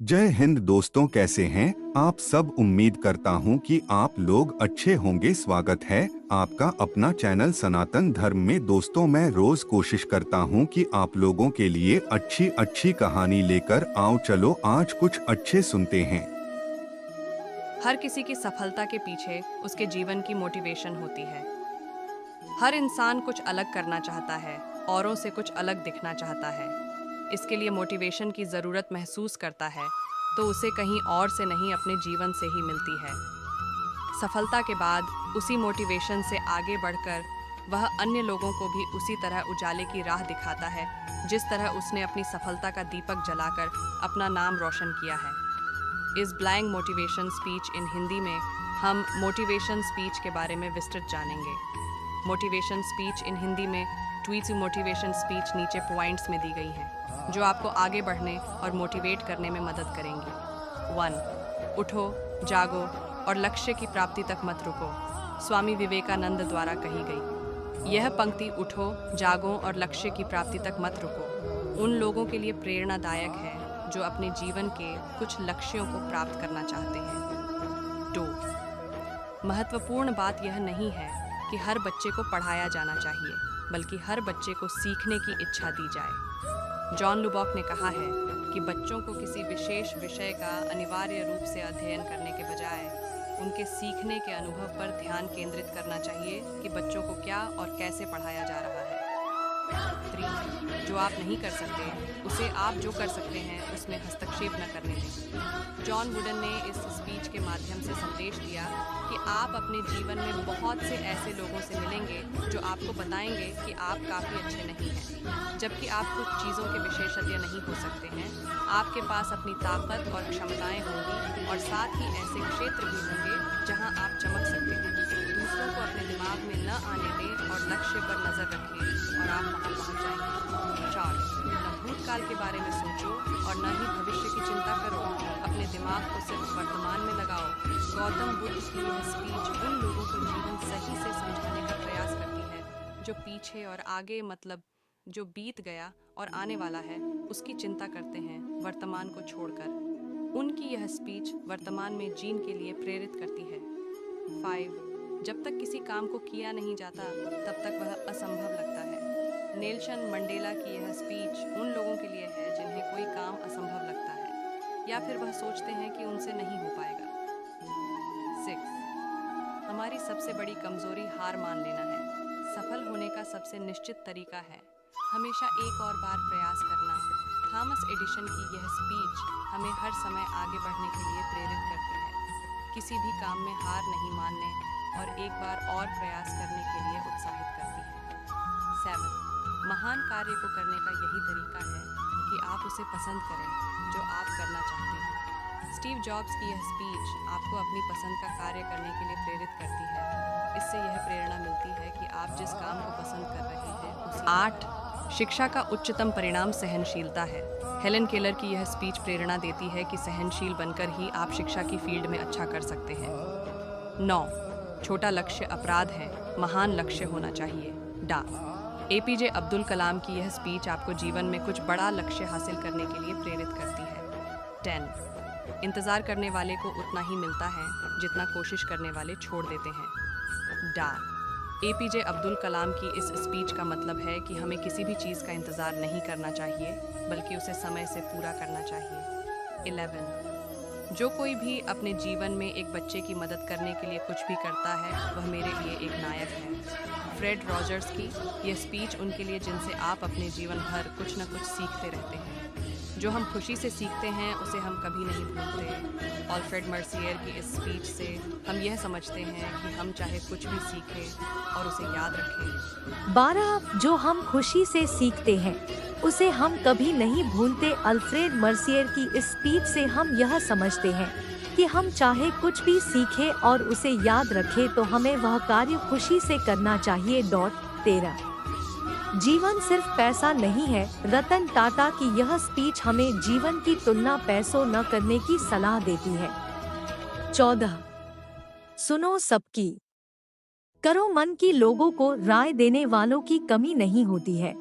जय हिंद दोस्तों, कैसे हैं आप सब। उम्मीद करता हूं कि आप लोग अच्छे होंगे। स्वागत है आपका अपना चैनल सनातन धर्म में। दोस्तों, मैं रोज कोशिश करता हूं कि आप लोगों के लिए अच्छी अच्छी कहानी लेकर आऊं। चलो आज कुछ अच्छे सुनते हैं। हर किसी की सफलता के पीछे उसके जीवन की मोटिवेशन होती है। हर इंसान कुछ अलग करना चाहता है, औरों से कुछ अलग दिखना चाहता है। इसके लिए मोटिवेशन की ज़रूरत महसूस करता है, तो उसे कहीं और से नहीं अपने जीवन से ही मिलती है। सफलता के बाद उसी मोटिवेशन से आगे बढ़कर वह अन्य लोगों को भी उसी तरह उजाले की राह दिखाता है, जिस तरह उसने अपनी सफलता का दीपक जलाकर अपना नाम रोशन किया है। इस blank motivation speech in Hindi में हम मोटिवेशन स्पीच के बारे में विस्तृत जानेंगे। मोटिवेशन स्पीच इन हिंदी में ट्वीट मोटिवेशन स्पीच नीचे पॉइंट्स में दी गई हैं, जो आपको आगे बढ़ने और मोटिवेट करने में मदद करेंगी। 1. उठो, जागो और लक्ष्य की प्राप्ति तक मत रुको। स्वामी विवेकानंद द्वारा कही गई यह पंक्ति उठो, जागो और लक्ष्य की प्राप्ति तक मत रुको उन लोगों के लिए प्रेरणादायक है जो अपने जीवन के कुछ लक्ष्यों को प्राप्त करना चाहते हैं। 2. महत्वपूर्ण बात यह नहीं है कि हर बच्चे को पढ़ाया जाना चाहिए, बल्कि हर बच्चे को सीखने की इच्छा दी जाए। जॉन लुबॉक ने कहा है कि बच्चों को किसी विशेष विषय का अनिवार्य रूप से अध्ययन करने के बजाय उनके सीखने के अनुभव पर ध्यान केंद्रित करना चाहिए कि बच्चों को क्या और कैसे पढ़ाया जा रहा है। 3. जो आप नहीं कर सकते उसे आप जो कर सकते हैं उसमें हस्तक्षेप न करने दें। जॉन वुडन ने इस स्पीच के माध्यम से संदेश दिया कि आप अपने जीवन में बहुत से ऐसे लोगों से मिलेंगे जो आपको बताएंगे कि आप काफ़ी अच्छे नहीं हैं, जबकि आप कुछ चीज़ों के विशेषज्ञ नहीं हो सकते हैं। आपके पास अपनी ताकत और क्षमताएं होंगी और साथ ही ऐसे क्षेत्र भी होंगे जहां आप चमक सकते हैं। दूसरों को अपने दिमाग में न आने दें और लक्ष्य पर नजर रखें और आप वहां पहुंच जाएंगे। 4. न भूतकाल के बारे में सोचो और न ही भविष्य की चिंता करो। अपने दिमाग को सिर्फ वर्तमान में लगाओ। गौतम बुद्ध की यह स्पीच उन लोगों को जीवन सही से समझाने का प्रयास करती है जो पीछे और आगे, मतलब जो बीत गया और आने वाला है, उसकी चिंता करते हैं, वर्तमान को छोड़कर। उनकी यह स्पीच वर्तमान में जीने के लिए प्रेरित करती है। 5. जब तक किसी काम को किया नहीं जाता तब तक वह असंभव लगता है। नेल्सन मंडेला की यह स्पीच उन लोगों के लिए है जिन्हें कोई काम असंभव लगता है या फिर वह सोचते हैं कि उनसे नहीं हो पाएगा। 6. हमारी सबसे बड़ी कमजोरी हार मान लेना है। सफल होने का सबसे निश्चित तरीका है हमेशा एक और बार प्रयास करना। थॉमस एडिशन की यह स्पीच हमें हर समय आगे बढ़ने के लिए प्रेरित करती है, किसी भी काम में हार नहीं मानने और एक बार और प्रयास करने के लिए उत्साहित करती है। 7. महान कार्य को करने का यही तरीका है कि आप उसे पसंद करें जो आप करना चाहते हैं। स्टीव जॉब्स की यह स्पीच आपको अपनी पसंद का कार्य करने के लिए प्रेरित करती है। इससे यह प्रेरणा मिलती है कि आप जिस काम को पसंद कर रहे हैं उसे। 8. शिक्षा का उच्चतम परिणाम सहनशीलता है। हेलन केलर की यह स्पीच प्रेरणा देती है कि सहनशील बनकर ही आप शिक्षा की फील्ड में अच्छा कर सकते हैं। 9. छोटा लक्ष्य अपराध है, महान लक्ष्य होना चाहिए। डा. एपीजे अब्दुल कलाम की यह स्पीच आपको जीवन में कुछ बड़ा लक्ष्य हासिल करने के लिए प्रेरित करती है। 10. इंतज़ार करने वाले को उतना ही मिलता है जितना कोशिश करने वाले छोड़ देते हैं। डा. एपीजे अब्दुल कलाम की इस स्पीच का मतलब है कि हमें किसी भी चीज़ का इंतज़ार नहीं करना चाहिए, बल्कि उसे समय से पूरा करना चाहिए। 11. जो कोई भी अपने जीवन में एक बच्चे की मदद करने के लिए कुछ भी करता है वह मेरे लिए एक नायक है। फ्रेड रॉजर्स की यह स्पीच उनके लिए जिनसे आप अपने जीवन भर कुछ न कुछ सीखते रहते हैं। जो हम खुशी से सीखते हैं उसे हम कभी नहीं भूलते। ऑल्फ्रेड मर्सियर की इस स्पीच से हम यह समझते हैं कि हम चाहे कुछ भी सीखें और उसे याद रखें। 12. जो हम खुशी से सीखते हैं उसे हम कभी नहीं भूलते। अल्फ्रेड मर्सियर की इस स्पीच से हम यह समझते हैं कि हम चाहे कुछ भी सीखें और उसे याद रखें तो हमें वह कार्य खुशी से करना चाहिए। 13. जीवन सिर्फ पैसा नहीं है। रतन टाटा की यह स्पीच हमें जीवन की तुलना पैसों न करने की सलाह देती है। 14. सुनो सबकी, करो मन की। लोगों को राय देने वालों की कमी नहीं होती है।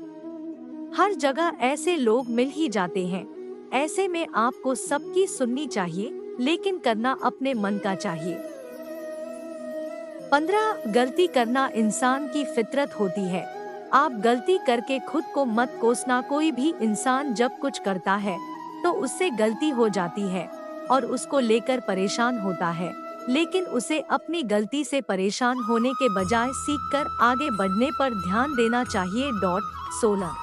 हर जगह ऐसे लोग मिल ही जाते हैं। ऐसे में आपको सबकी सुननी चाहिए, लेकिन करना अपने मन का चाहिए। 15 गलती करना इंसान की फितरत होती है। आप गलती करके खुद को मत कोसना। कोई भी इंसान जब कुछ करता है तो उससे गलती हो जाती है और उसको लेकर परेशान होता है, लेकिन उसे अपनी गलती से परेशान होने के बजाय सीखकर आगे बढ़ने पर ध्यान देना चाहिए। 16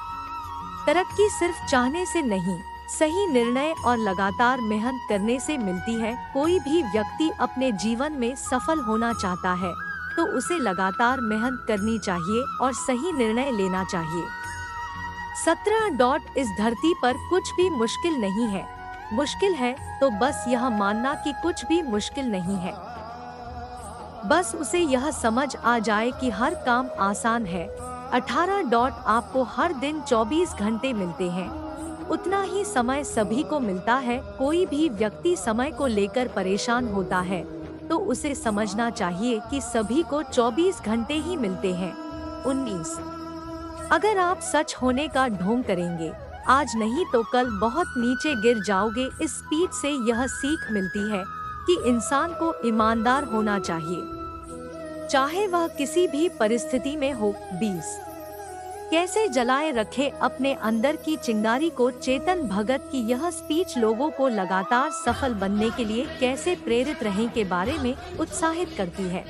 तरक्की सिर्फ चाहने से नहीं, सही निर्णय और लगातार मेहनत करने से मिलती है। कोई भी व्यक्ति अपने जीवन में सफल होना चाहता है तो उसे लगातार मेहनत करनी चाहिए और सही निर्णय लेना चाहिए। 17 इस धरती पर कुछ भी मुश्किल नहीं है। मुश्किल है तो बस यह मानना कि कुछ भी मुश्किल नहीं है। बस उसे यह समझ आ जाए कि हर काम आसान है। 18 आपको हर दिन 24 घंटे मिलते हैं, उतना ही समय सभी को मिलता है। कोई भी व्यक्ति समय को लेकर परेशान होता है तो उसे समझना चाहिए कि सभी को 24 घंटे ही मिलते हैं। 19 अगर आप सच होने का ढोंग करेंगे, आज नहीं तो कल बहुत नीचे गिर जाओगे। इस स्पीच से यह सीख मिलती है कि इंसान को ईमानदार होना चाहिए, चाहे वह किसी भी परिस्थिति में हो। 20 कैसे जलाए रखे अपने अंदर की चिंगारी को। चेतन भगत की यह स्पीच लोगों को लगातार सफल बनने के लिए कैसे प्रेरित रहें के बारे में उत्साहित करती है।